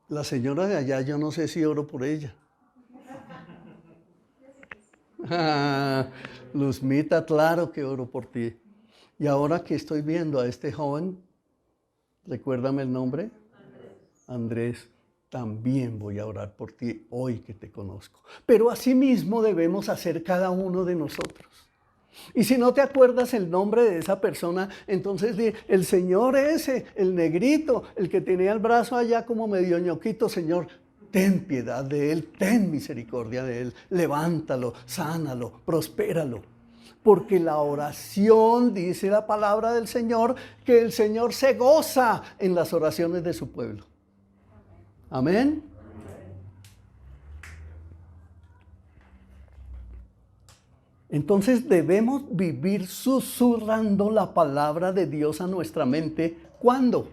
la señora de allá, yo no sé si oro por ella. Luzmita, claro que oro por ti. Y ahora que estoy viendo a este joven, recuérdame el nombre. Andrés, también voy a orar por ti hoy que te conozco. Pero asimismo debemos hacer cada uno de nosotros. Y si no te acuerdas el nombre de esa persona, entonces di, el Señor ese, el negrito, el que tenía el brazo allá como medio ñoquito, Señor, ten piedad de él, ten misericordia de él, levántalo, sánalo, prospéralo. Porque la oración, dice la palabra del Señor, que el Señor se goza en las oraciones de su pueblo. Amén. Entonces debemos vivir susurrando la palabra de Dios a nuestra mente. ¿Cuándo?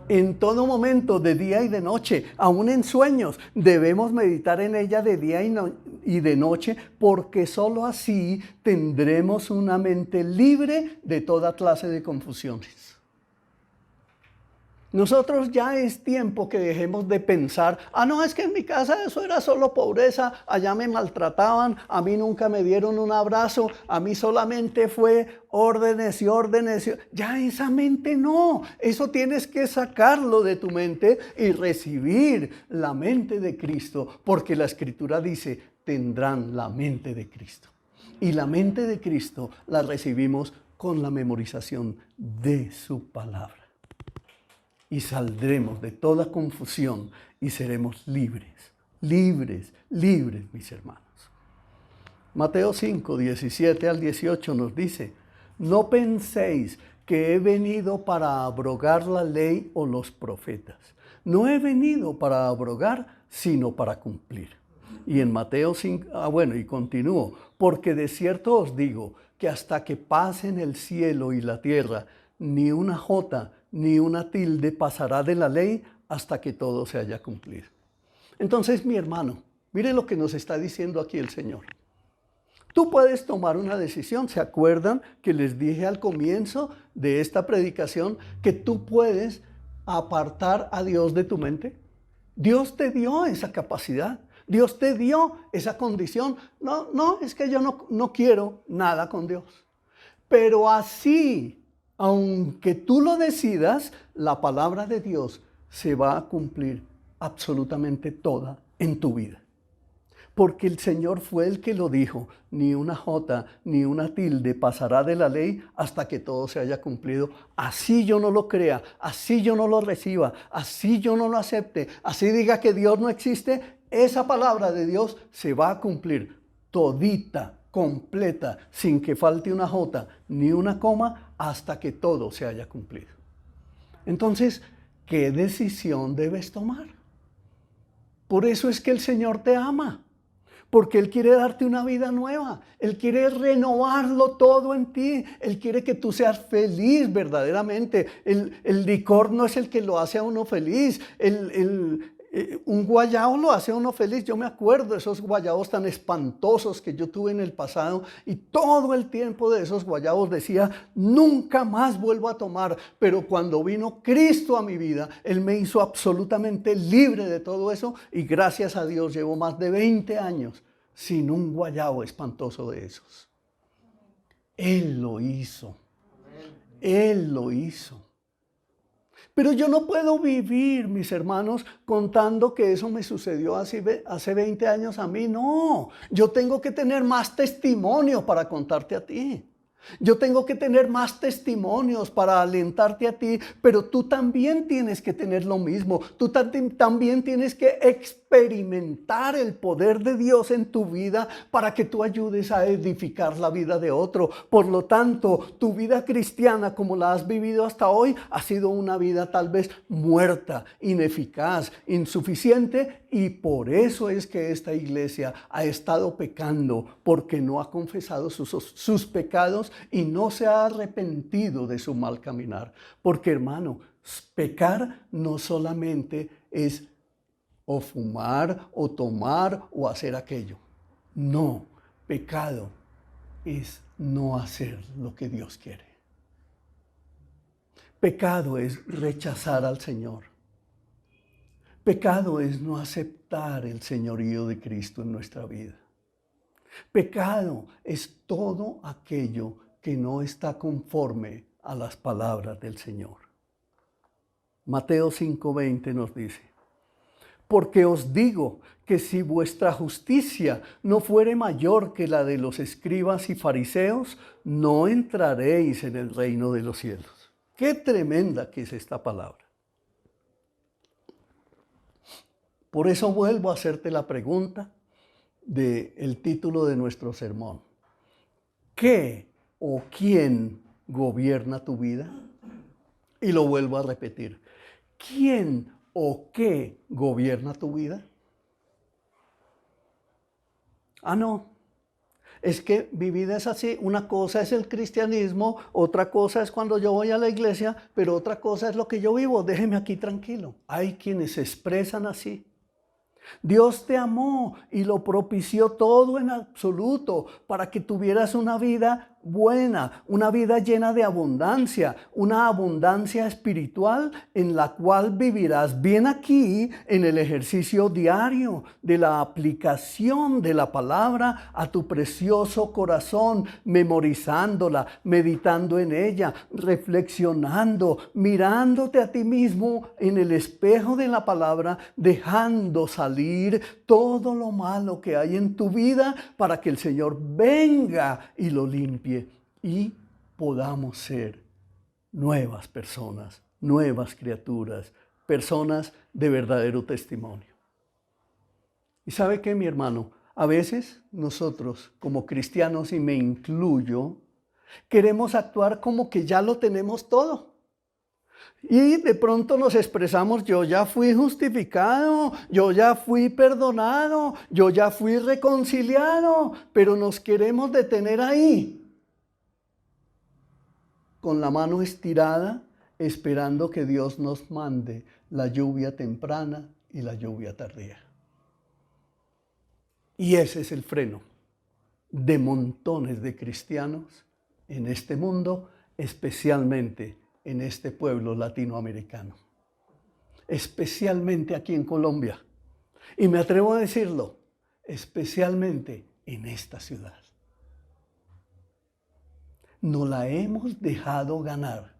En todo momento, de día y de noche, aún en sueños, debemos meditar en ella de día y de noche, porque sólo así tendremos una mente libre de toda clase de confusiones. Nosotros ya es tiempo que dejemos de pensar, no, es que en mi casa eso era solo pobreza, allá me maltrataban, a mí nunca me dieron un abrazo, a mí solamente fue órdenes y órdenes. Ya esa mente no, eso tienes que sacarlo de tu mente y recibir la mente de Cristo, porque la Escritura dice, tendrán la mente de Cristo. Y la mente de Cristo la recibimos con la memorización de su palabra. Y saldremos de toda confusión y seremos libres, libres, libres, mis hermanos. Mateo 5, 17 al 18 nos dice, no penséis que he venido para abrogar la ley o los profetas. No he venido para abrogar, sino para cumplir. Y en Mateo 5, y continúo, porque de cierto os digo que hasta que pasen el cielo y la tierra, ni una jota ni una tilde pasará de la ley hasta que todo se haya cumplido. Entonces, mi hermano, mire lo que nos está diciendo aquí el Señor. Tú puedes tomar una decisión. ¿Se acuerdan que les dije al comienzo de esta predicación que tú puedes apartar a Dios de tu mente? Dios te dio esa capacidad. Dios te dio esa condición. No, es que yo no quiero nada con Dios. Pero así, aunque tú lo decidas, la palabra de Dios se va a cumplir absolutamente toda en tu vida. Porque el Señor fue el que lo dijo, ni una jota ni una tilde pasará de la ley hasta que todo se haya cumplido. Así yo no lo crea, así yo no lo reciba, así yo no lo acepte, así diga que Dios no existe, esa palabra de Dios se va a cumplir todita, completa, sin que falte una jota ni una coma, hasta que todo se haya cumplido. Entonces, ¿qué decisión debes tomar? Por eso es que el Señor te ama, porque Él quiere darte una vida nueva, Él quiere renovarlo todo en ti, Él quiere que tú seas feliz verdaderamente. El licor no es el que lo hace a uno feliz, Un guayabo lo hace a uno feliz. Yo me acuerdo de esos guayabos tan espantosos que yo tuve en el pasado y todo el tiempo de esos guayabos decía, nunca más vuelvo a tomar. Pero cuando vino Cristo a mi vida, Él me hizo absolutamente libre de todo eso y gracias a Dios llevo más de 20 años sin un guayabo espantoso de esos. Él lo hizo. Él lo hizo. Pero yo no puedo vivir, mis hermanos, contando que eso me sucedió hace 20 años a mí. No, yo tengo que tener más testimonios para contarte a ti. Yo tengo que tener más testimonios para alentarte a ti, pero tú también tienes que tener lo mismo. Tú también tienes que experimentar el poder de Dios en tu vida para que tú ayudes a edificar la vida de otro. Por lo tanto, tu vida cristiana, como la has vivido hasta hoy, ha sido una vida tal vez muerta, ineficaz, insuficiente, y por eso es que esta iglesia ha estado pecando, porque no ha confesado sus pecados y no se ha arrepentido de su mal caminar. Porque, hermano, pecar no solamente es o fumar, o tomar, o hacer aquello. No, pecado es no hacer lo que Dios quiere. Pecado es rechazar al Señor. Pecado es no aceptar el señorío de Cristo en nuestra vida. Pecado es todo aquello que no está conforme a las palabras del Señor. Mateo 5:20 nos dice, porque os digo que si vuestra justicia no fuere mayor que la de los escribas y fariseos, no entraréis en el reino de los cielos. Qué tremenda que es esta palabra. Por eso vuelvo a hacerte la pregunta del título de nuestro sermón. ¿Qué o quién gobierna tu vida? Y lo vuelvo a repetir. ¿Quién o qué gobierna tu vida? No. Es que mi vida es así. Una cosa es el cristianismo, otra cosa es cuando yo voy a la iglesia, pero otra cosa es lo que yo vivo. Déjeme aquí tranquilo. Hay quienes se expresan así. Dios te amó y lo propició todo en absoluto para que tuvieras una vida buena, una vida llena de abundancia, una abundancia espiritual en la cual vivirás bien aquí en el ejercicio diario de la aplicación de la palabra a tu precioso corazón, memorizándola, meditando en ella, reflexionando, mirándote a ti mismo en el espejo de la palabra, dejando salir todo lo malo que hay en tu vida para que el Señor venga y lo limpie. Y podamos ser nuevas personas, nuevas criaturas, personas de verdadero testimonio. ¿Y sabe qué, mi hermano? A veces nosotros, como cristianos, y me incluyo, queremos actuar como que ya lo tenemos todo. Y de pronto nos expresamos, yo ya fui justificado, yo ya fui perdonado, yo ya fui reconciliado, pero nos queremos detener ahí, con la mano estirada, esperando que Dios nos mande la lluvia temprana y la lluvia tardía. Y ese es el freno de montones de cristianos en este mundo, especialmente en este pueblo latinoamericano, especialmente aquí en Colombia. Y me atrevo a decirlo, especialmente en esta ciudad. Nos la hemos dejado ganar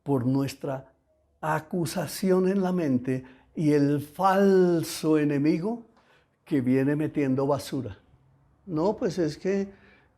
por nuestra acusación en la mente y el falso enemigo que viene metiendo basura. No, pues es que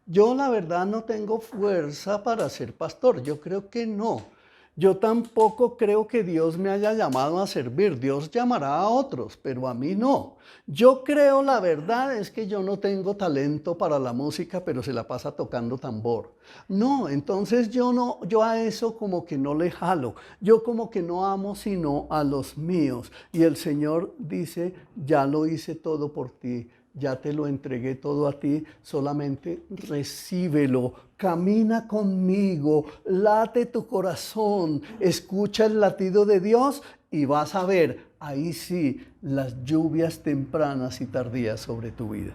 yo la verdad no tengo fuerza para ser pastor. Yo creo que no. Yo tampoco creo que Dios me haya llamado a servir. Dios llamará a otros, pero a mí no. Yo creo, la verdad es que yo no tengo talento para la música, pero se la pasa tocando tambor. No, entonces yo a eso como que no le jalo. Yo como que no amo sino a los míos. Y el Señor dice, ya lo hice todo por ti. Ya te lo entregué todo a ti, solamente recíbelo, camina conmigo, late tu corazón, escucha el latido de Dios y vas a ver, ahí sí, las lluvias tempranas y tardías sobre tu vida.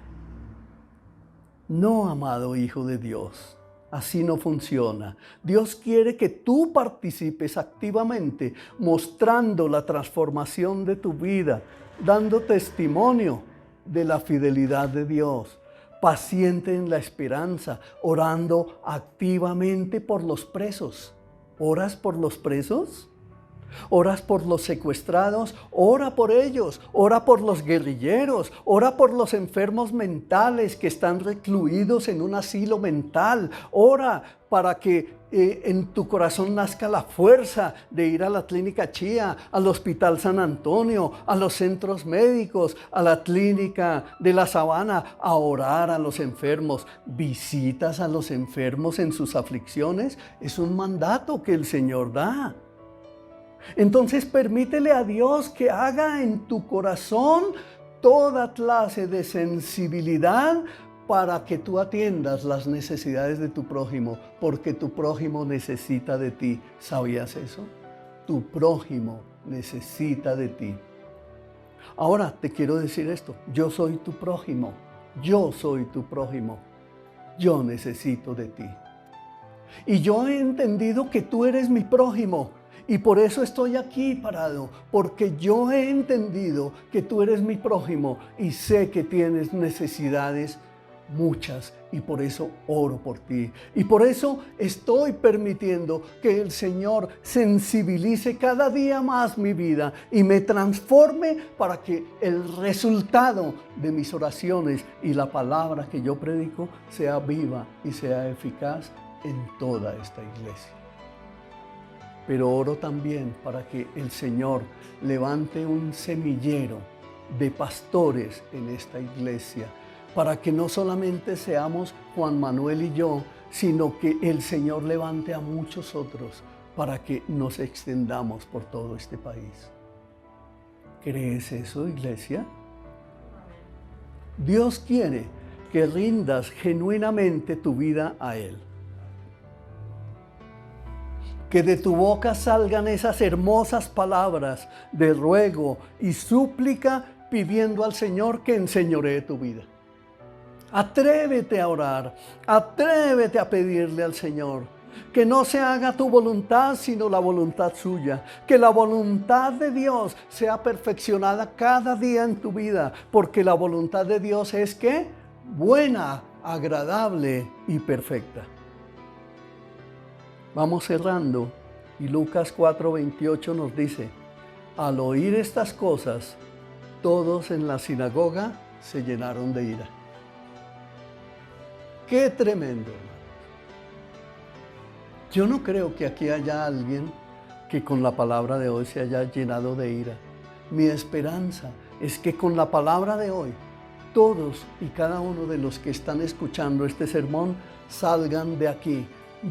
No, amado Hijo de Dios, así no funciona. Dios quiere que tú participes activamente, mostrando la transformación de tu vida, dando testimonio de la fidelidad de Dios, paciente en la esperanza, orando activamente por los presos. ¿Oras por los presos? ¿Oras por los secuestrados? Ora por ellos. Ora por los guerrilleros. Ora por los enfermos mentales que están recluidos en un asilo mental. Ora para que en tu corazón nazca la fuerza de ir a la clínica Chía, al Hospital San Antonio, a los centros médicos, a la clínica de la Sabana, a orar a los enfermos. Visitas a los enfermos en sus aflicciones. Es un mandato que el Señor da. Entonces permítele a Dios que haga en tu corazón toda clase de sensibilidad para que tú atiendas las necesidades de tu prójimo, porque tu prójimo necesita de ti. ¿Sabías eso? Tu prójimo necesita de ti. Ahora te quiero decir esto, yo soy tu prójimo, yo soy tu prójimo, yo necesito de ti. Y yo he entendido que tú eres mi prójimo. Y por eso estoy aquí parado, porque yo he entendido que tú eres mi prójimo y sé que tienes necesidades muchas y por eso oro por ti. Y por eso estoy permitiendo que el Señor sensibilice cada día más mi vida y me transforme para que el resultado de mis oraciones y la palabra que yo predico sea viva y sea eficaz en toda esta iglesia. Pero oro también para que el Señor levante un semillero de pastores en esta iglesia, para que no solamente seamos Juan Manuel y yo, sino que el Señor levante a muchos otros para que nos extendamos por todo este país. ¿Crees eso, iglesia? Dios quiere que rindas genuinamente tu vida a Él. Que de tu boca salgan esas hermosas palabras de ruego y súplica pidiendo al Señor que enseñoree tu vida. Atrévete a orar, atrévete a pedirle al Señor que no se haga tu voluntad sino la voluntad suya, que la voluntad de Dios sea perfeccionada cada día en tu vida, porque la voluntad de Dios es ¿qué? Buena, agradable y perfecta. Vamos cerrando y Lucas 4:28 nos dice, al oír estas cosas, todos en la sinagoga se llenaron de ira. ¡Qué tremendo, hermano! Yo no creo que aquí haya alguien que con la palabra de hoy se haya llenado de ira. Mi esperanza es que con la palabra de hoy, todos y cada uno de los que están escuchando este sermón salgan de aquí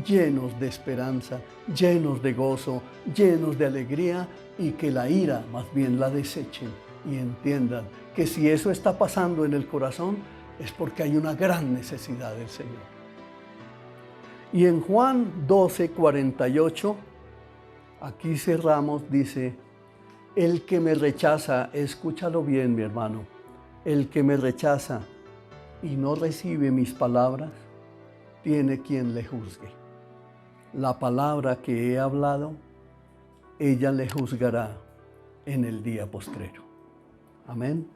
llenos de esperanza, llenos de gozo, llenos de alegría y que la ira más bien la desechen y entiendan que si eso está pasando en el corazón es porque hay una gran necesidad del Señor. Y en Juan 12:48, aquí cerramos, dice, el que me rechaza, escúchalo bien mi hermano, el que me rechaza y no recibe mis palabras, tiene quien le juzgue. La palabra que he hablado, ella le juzgará en el día postrero. Amén.